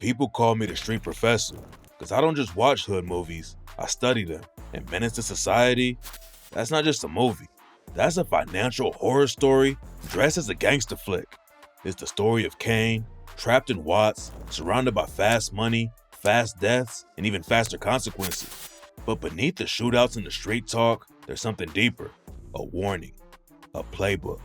People call me the street professor, because I don't just watch hood movies, I study them. And Menace to Society, that's not just a movie. That's a financial horror story dressed as a gangster flick. It's the story of Kane, trapped in Watts, surrounded by fast money, fast deaths, and even faster consequences. But beneath the shootouts and the street talk, there's something deeper. A warning, a playbook,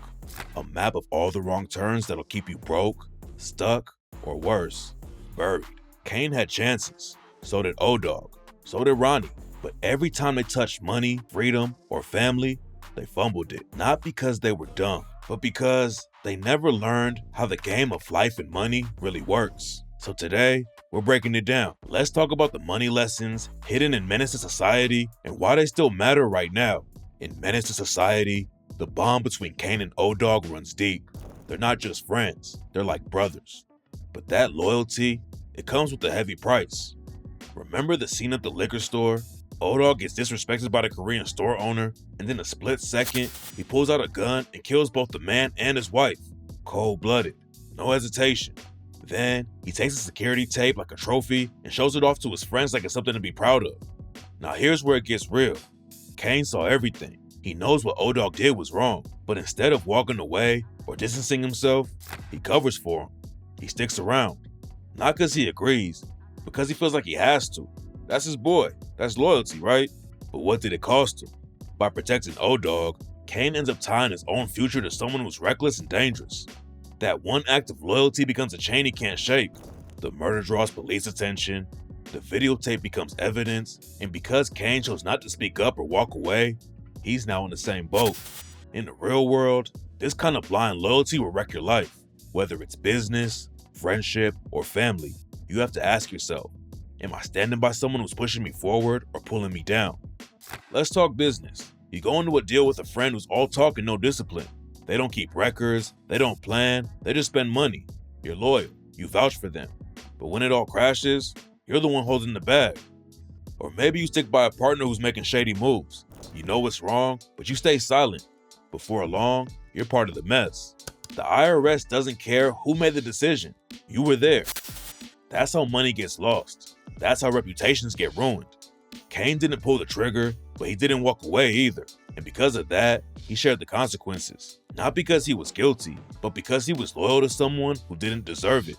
a map of all the wrong turns that'll keep you broke, stuck, or worse, buried. Kane had chances, so did O-Dog, so did Ronnie, but every time they touched money, freedom, or family, they fumbled it. Not because they were dumb, but because they never learned how the game of life and money really works. So today, we're breaking it down. Let's talk about the money lessons hidden in Menace to Society and why they still matter right now. In Menace to Society, the bond between Kane and O-Dog runs deep. They're not just friends, they're like brothers. But that loyalty, it comes with a heavy price. Remember the scene at the liquor store? O-Dog gets disrespected by the Korean store owner, and in a split second, he pulls out a gun and kills both the man and his wife. Cold-blooded, no hesitation. Then, he takes a security tape like a trophy and shows it off to his friends like it's something to be proud of. Now here's where it gets real. Kane saw everything. He knows what O-Dog did was wrong, but instead of walking away or distancing himself, he covers for him. He sticks around. Not because he agrees, because he feels like he has to. That's his boy. That's loyalty, right? But what did it cost him? By protecting O-Dog, Kane ends up tying his own future to someone who's reckless and dangerous. That one act of loyalty becomes a chain he can't shake. The murder draws police attention, the videotape becomes evidence, and because Kane chose not to speak up or walk away, he's now in the same boat. In the real world, this kind of blind loyalty will wreck your life. Whether it's business, friendship, or family, you have to ask yourself, am I standing by someone who's pushing me forward or pulling me down? Let's talk business. You go into a deal with a friend who's all talk and no discipline. They don't keep records, they don't plan, they just spend money. You're loyal, you vouch for them. But when it all crashes, you're the one holding the bag. Or maybe you stick by a partner who's making shady moves. You know it's wrong, but you stay silent. Before long, you're part of the mess. The IRS doesn't care who made the decision. You were there. That's how money gets lost. That's how reputations get ruined. Kane didn't pull the trigger, but he didn't walk away either. And because of that, he shared the consequences. Not because he was guilty, but because he was loyal to someone who didn't deserve it.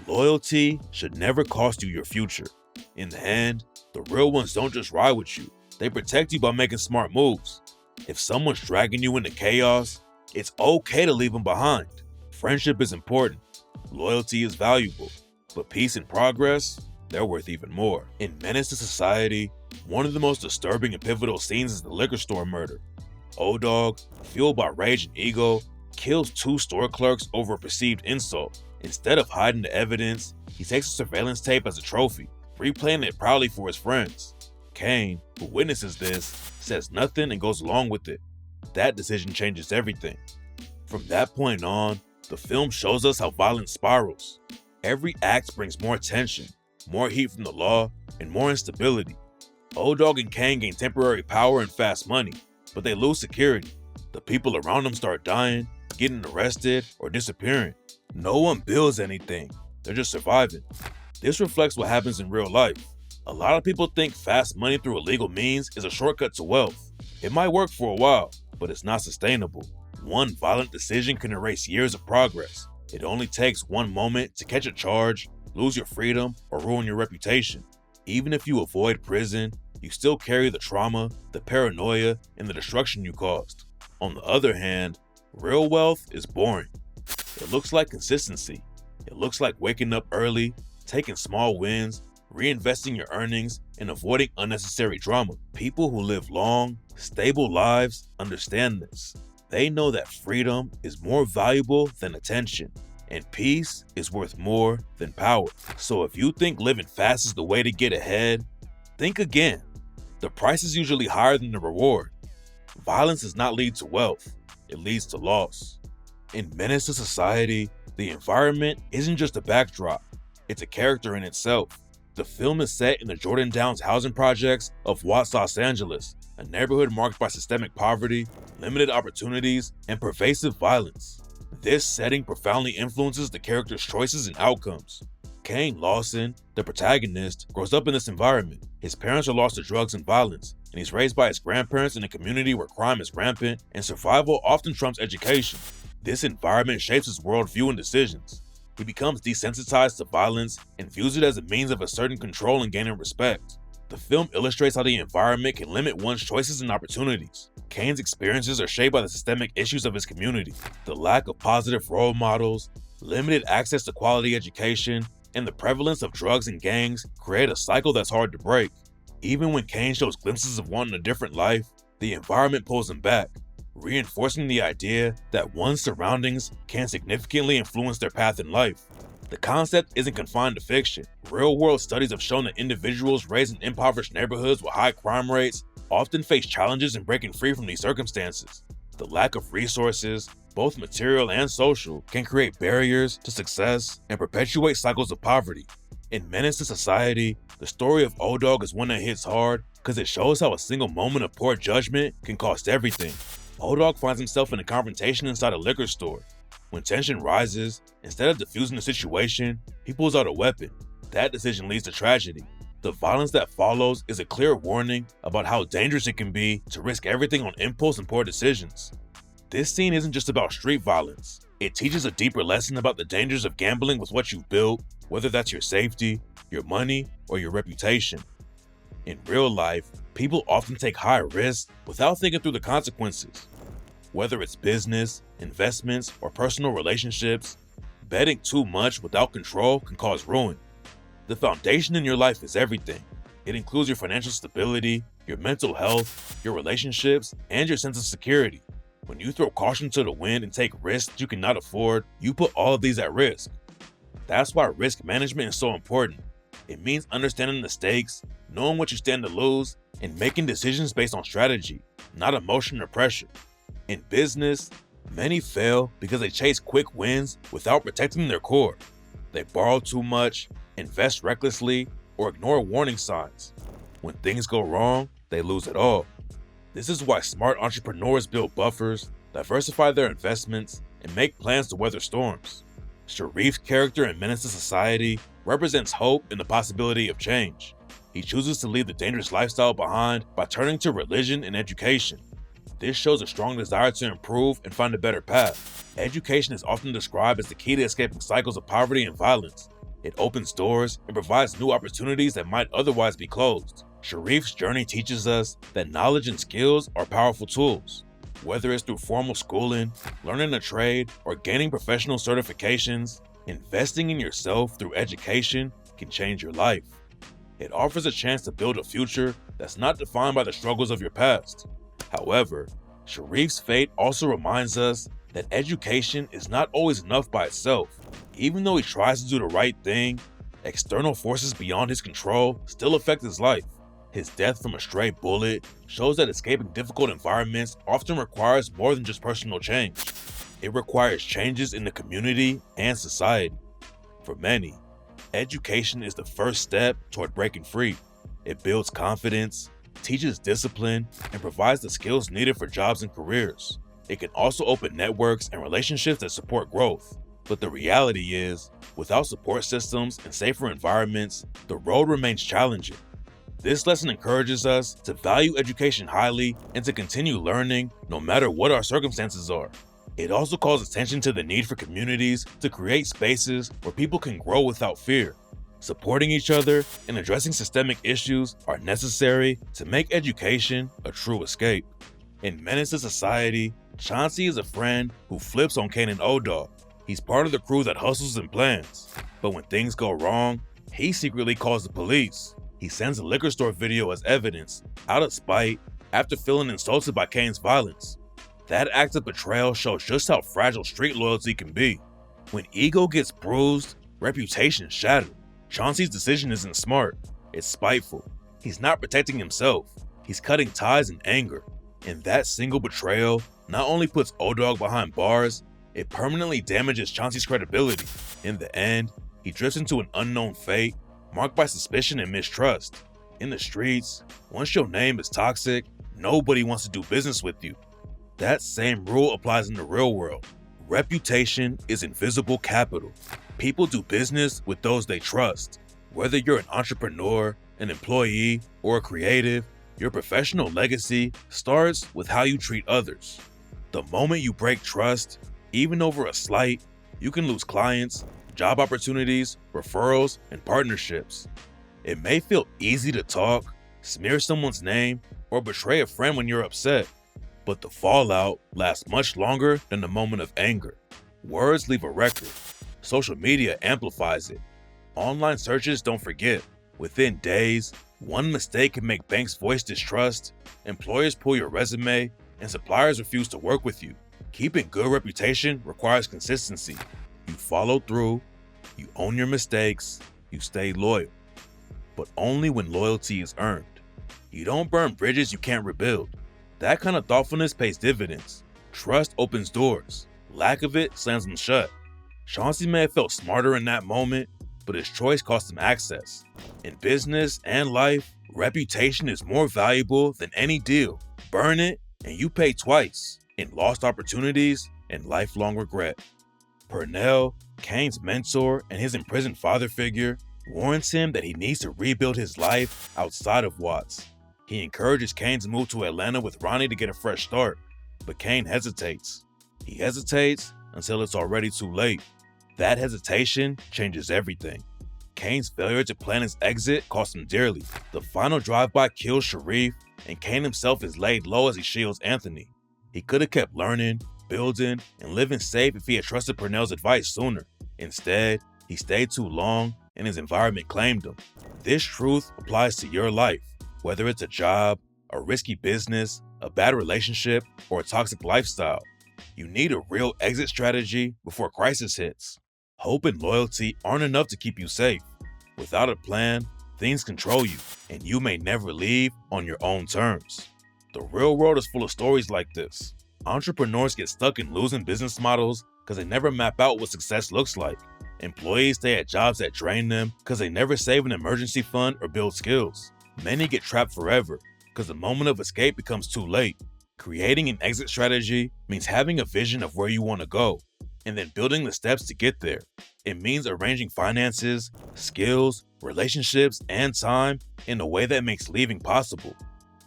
Loyalty should never cost you your future. In the end, the real ones don't just ride with you. They protect you by making smart moves. If someone's dragging you into chaos, it's okay to leave them behind. Friendship is important. Loyalty is valuable. But peace and progress, they're worth even more. In Menace to Society, one of the most disturbing and pivotal scenes is the liquor store murder. O-Dog, fueled by rage and ego, kills two store clerks over a perceived insult. Instead of hiding the evidence, he takes a surveillance tape as a trophy, replaying it proudly for his friends. Kane, who witnesses this, says nothing and goes along with it. That decision changes everything. From that point on, the film shows us how violence spirals. Every act brings more tension, more heat from the law, and more instability. O-Dog and Kane gain temporary power and fast money, but they lose security. The people around them start dying, getting arrested, or disappearing. No one builds anything, they're just surviving. This reflects what happens in real life. A lot of people think fast money through illegal means is a shortcut to wealth. It might work for a while, but it's not sustainable. One violent decision can erase years of progress. It only takes one moment to catch a charge, lose your freedom, or ruin your reputation. Even if you avoid prison, you still carry the trauma, the paranoia, and the destruction you caused. On the other hand, real wealth is boring. It looks like consistency. It looks like waking up early, taking small wins, reinvesting your earnings, and avoiding unnecessary drama. People who live long, stable lives understand this. They know that freedom is more valuable than attention, and peace is worth more than power. So if you think living fast is the way to get ahead, think again. The price is usually higher than the reward. Violence does not lead to wealth, it leads to loss. In Menace to Society, the environment isn't just a backdrop, it's a character in itself. The film is set in the Jordan Downs housing projects of Watts, Los Angeles, a neighborhood marked by systemic poverty, limited opportunities, and pervasive violence. This setting profoundly influences the characters' choices and outcomes. Kane Lawson, the protagonist, grows up in this environment. His parents are lost to drugs and violence, and he's raised by his grandparents in a community where crime is rampant and survival often trumps education. This environment shapes his worldview and decisions. He becomes desensitized to violence and views it as a means of asserting control and gaining respect. The film illustrates how the environment can limit one's choices and opportunities. Kane's experiences are shaped by the systemic issues of his community. The lack of positive role models, limited access to quality education, and the prevalence of drugs and gangs create a cycle that's hard to break. Even when Kane shows glimpses of wanting a different life, the environment pulls him back, reinforcing the idea that one's surroundings can significantly influence their path in life. The concept isn't confined to fiction. Real-world studies have shown that individuals raised in impoverished neighborhoods with high crime rates often face challenges in breaking free from these circumstances. The lack of resources, both material and social, can create barriers to success and perpetuate cycles of poverty. In Menace to Society, the story of O-Dog is one that hits hard because it shows how a single moment of poor judgment can cost everything. O-Dog finds himself in a confrontation inside a liquor store. When tension rises, instead of diffusing the situation, he pulls out a weapon. That decision leads to tragedy. The violence that follows is a clear warning about how dangerous it can be to risk everything on impulse and poor decisions. This scene isn't just about street violence. It teaches a deeper lesson about the dangers of gambling with what you've built, whether that's your safety, your money, or your reputation. In real life, people often take high risks without thinking through the consequences. Whether it's business, investments, or personal relationships, betting too much without control can cause ruin. The foundation in your life is everything. It includes your financial stability, your mental health, your relationships, and your sense of security. When you throw caution to the wind and take risks you cannot afford, you put all of these at risk. That's why risk management is so important. It means understanding the stakes, knowing what you stand to lose, and making decisions based on strategy, not emotion or pressure. In business, many fail because they chase quick wins without protecting their core. They borrow too much, invest recklessly, or ignore warning signs. When things go wrong, they lose it all. This is why smart entrepreneurs build buffers, diversify their investments, and make plans to weather storms. Sharif's character in Menace to Society represents hope and the possibility of change. He chooses to leave the dangerous lifestyle behind by turning to religion and education. This shows a strong desire to improve and find a better path. Education is often described as the key to escaping cycles of poverty and violence. It opens doors and provides new opportunities that might otherwise be closed. Sharif's journey teaches us that knowledge and skills are powerful tools. Whether it's through formal schooling, learning a trade, or gaining professional certifications, investing in yourself through education can change your life. It offers a chance to build a future that's not defined by the struggles of your past. However, Sharif's fate also reminds us that education is not always enough by itself. Even though he tries to do the right thing, external forces beyond his control still affect his life. His death from a stray bullet shows that escaping difficult environments often requires more than just personal change. It requires changes in the community and society. For many, education is the first step toward breaking free. It builds confidence, teaches discipline, and provides the skills needed for jobs and careers. It can also open networks and relationships that support growth. But the reality is, without support systems and safer environments, the road remains challenging. This lesson encourages us to value education highly and to continue learning no matter what our circumstances are. It also calls attention to the need for communities to create spaces where people can grow without fear. Supporting each other and addressing systemic issues are necessary to make education a true escape. In Menace to Society, Chauncey is a friend who flips on Kane and O-Dog. He's part of the crew that hustles and plans. But when things go wrong, he secretly calls the police. He sends a liquor store video as evidence, out of spite, after feeling insulted by Kane's violence. That act of betrayal shows just how fragile street loyalty can be. When ego gets bruised, reputation shattered. Chauncey's decision isn't smart, it's spiteful. He's not protecting himself, he's cutting ties in anger. And that single betrayal not only puts O-Dog behind bars, it permanently damages Chauncey's credibility. In the end, he drifts into an unknown fate, marked by suspicion and mistrust. In the streets, once your name is toxic, nobody wants to do business with you. That same rule applies in the real world. Reputation is invisible capital. People do business with those they trust. Whether you're an entrepreneur, an employee, or a creative, your professional legacy starts with how you treat others. The moment you break trust, even over a slight, you can lose clients, job opportunities, referrals, and partnerships. It may feel easy to talk, smear someone's name, or betray a friend when you're upset, but the fallout lasts much longer than the moment of anger. Words leave a record. Social media amplifies it. Online searches don't forget. Within days, one mistake can make banks voice distrust, employers pull your resume, and suppliers refuse to work with you. Keeping good reputation requires consistency. You follow through, you own your mistakes, you stay loyal. But only when loyalty is earned. You don't burn bridges you can't rebuild. That kind of thoughtfulness pays dividends. Trust opens doors. Lack of it slams them shut. Chauncey may have felt smarter in that moment, but his choice cost him access. In business and life, reputation is more valuable than any deal. Burn it, and you pay twice in lost opportunities and lifelong regret. Purnell, Kane's mentor and his imprisoned father figure, warns him that he needs to rebuild his life outside of Watts. He encourages Kane to move to Atlanta with Ronnie to get a fresh start, but Kane hesitates. He hesitates until it's already too late. That hesitation changes everything. Kane's failure to plan his exit cost him dearly. The final drive-by kills Sharif, and Kane himself is laid low as he shields Anthony. He could have kept learning, building, and living safe if he had trusted Purnell's advice sooner. Instead, he stayed too long, and his environment claimed him. This truth applies to your life, whether it's a job, a risky business, a bad relationship, or a toxic lifestyle. You need a real exit strategy before crisis hits. Hope and loyalty aren't enough to keep you safe. Without a plan, things control you, and you may never leave on your own terms. The real world is full of stories like this. Entrepreneurs get stuck in losing business models because they never map out what success looks like. Employees stay at jobs that drain them because they never save an emergency fund or build skills. Many get trapped forever because the moment of escape becomes too late. Creating an exit strategy means having a vision of where you want to go, and then building the steps to get there. It means arranging finances, skills, relationships, and time in a way that makes leaving possible.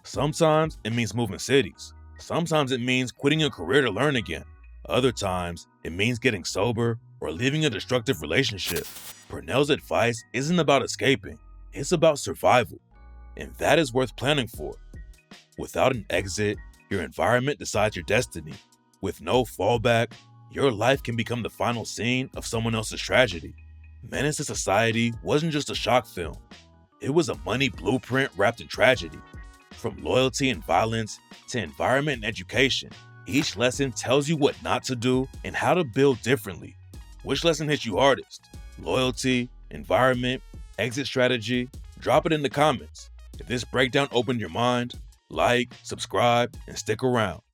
Sometimes it means moving cities. Sometimes it means quitting a career to learn again. Other times, it means getting sober or leaving a destructive relationship. Purnell's advice isn't about escaping, it's about survival. And that is worth planning for. Without an exit, your environment decides your destiny. With no fallback, your life can become the final scene of someone else's tragedy. Menace to Society wasn't just a shock film. It was a money blueprint wrapped in tragedy. From loyalty and violence to environment and education, each lesson tells you what not to do and how to build differently. Which lesson hits you hardest? Loyalty, environment, exit strategy? Drop it in the comments. If this breakdown opened your mind, like, subscribe, and stick around.